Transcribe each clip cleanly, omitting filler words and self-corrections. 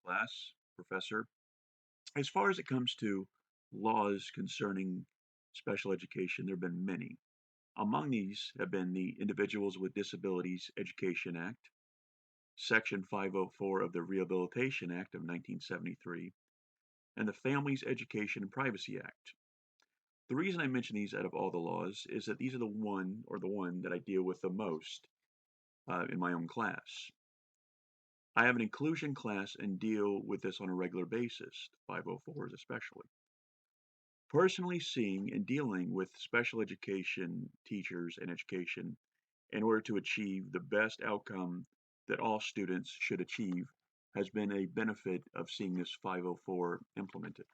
class, Professor. As far as it comes to laws concerning special education, there have been many. Among these have been the Individuals with Disabilities Education Act, Section 504 of the Rehabilitation Act of 1973, and the Families Education and Privacy Act. The reason I mention these out of all the laws is that these are the one that I deal with the most in my own class. I have an inclusion class and deal with this on a regular basis, 504s especially. Personally seeing and dealing with special education teachers and education in order to achieve the best outcome that all students should achieve has been a benefit of seeing this 504 implemented.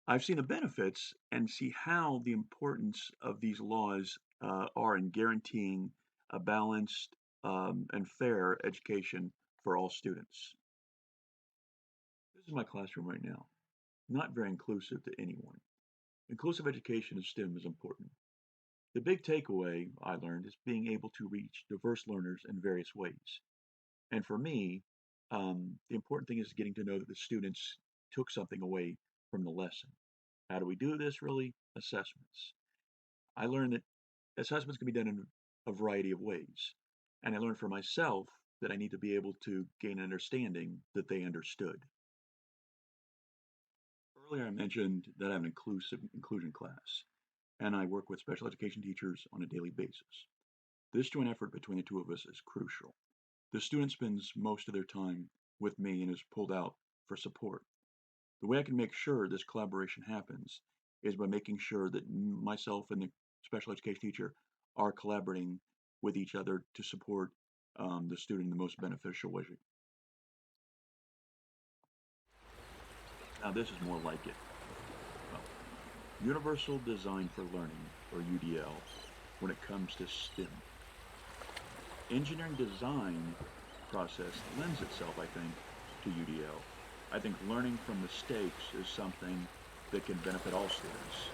I've seen the benefits and see how the importance of these laws are in guaranteeing a balanced and fair education for all students. This is my classroom right now. Not very inclusive to anyone. Inclusive education in STEM is important. The big takeaway I learned is being able to reach diverse learners in various ways. And for me, the important thing is getting to know that the students took something away from the lesson. How do we do this really? Assessments. I learned that assessments can be done in a variety of ways. And I learned for myself that I need to be able to gain an understanding that they understood. Earlier I mentioned that I have an inclusion class, and I work with special education teachers on a daily basis. This joint effort between the two of us is crucial. The student spends most of their time with me and is pulled out for support. The way I can make sure this collaboration happens is by making sure that myself and the special education teacher are collaborating with each other to support the student in the most beneficial way. Now this is more like it. Well, Universal Design for Learning, or UDL, when it comes to STEM. Engineering design process lends itself, I think, to UDL. I think learning from mistakes is something that can benefit all students,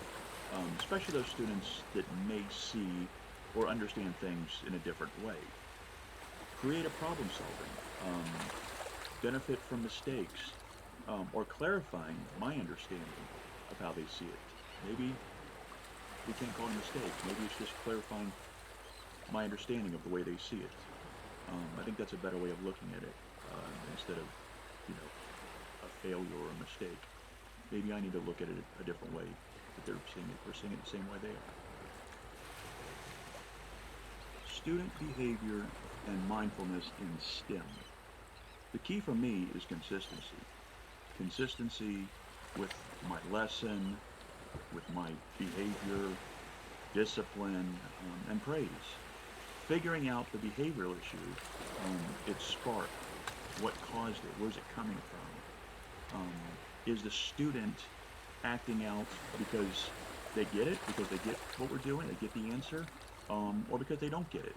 especially those students that may see or understand things in a different way. Creative problem solving, benefit from mistakes, or clarifying my understanding of how they see it. Maybe we can't call it a mistake. Maybe it's just clarifying my understanding of the way they see it. I think that's a better way of looking at it instead of, a failure or a mistake. Maybe I need to look at it a different way, that they're seeing it the same way they are. Student behavior and mindfulness in STEM. The key for me is consistency. Consistency with my lesson, with my behavior, discipline, and praise. Figuring out the behavioral issue, its spark, what caused it, where's it coming from? Is the student acting out because they get it, because they get what we're doing, they get the answer, or because they don't get it?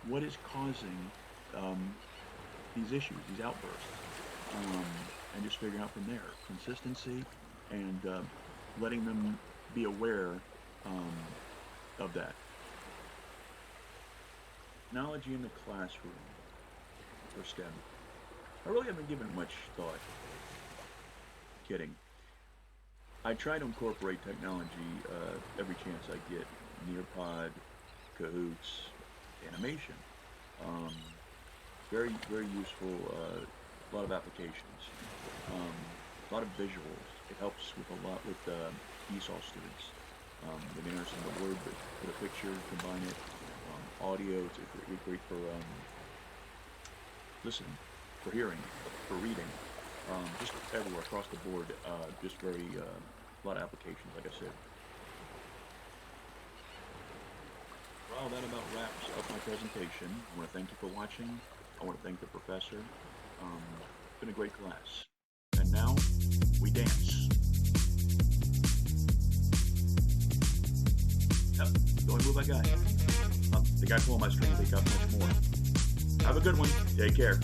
What is causing these issues, these outbursts? And just figuring out from there. Consistency and letting them be aware of that. Technology in the classroom for STEM. I really haven't given it much thought. Kidding. I try to incorporate technology every chance I get. Nearpod, Kahoots, animation. Very, very useful. A lot of applications. A lot of visuals. It helps with a lot with ESOL students. They may understand the word, but put a picture, combine it. Audio, it's great for listening, for hearing, for reading, just everywhere across the board. Just very a lot of applications, like I said. Well, that about wraps up my presentation. I want to thank you for watching. I want to thank the professor. It's been a great class. And now, we dance. Yep, the only move I got. The guy pulling my string, they got much more. Have a good one. Take care.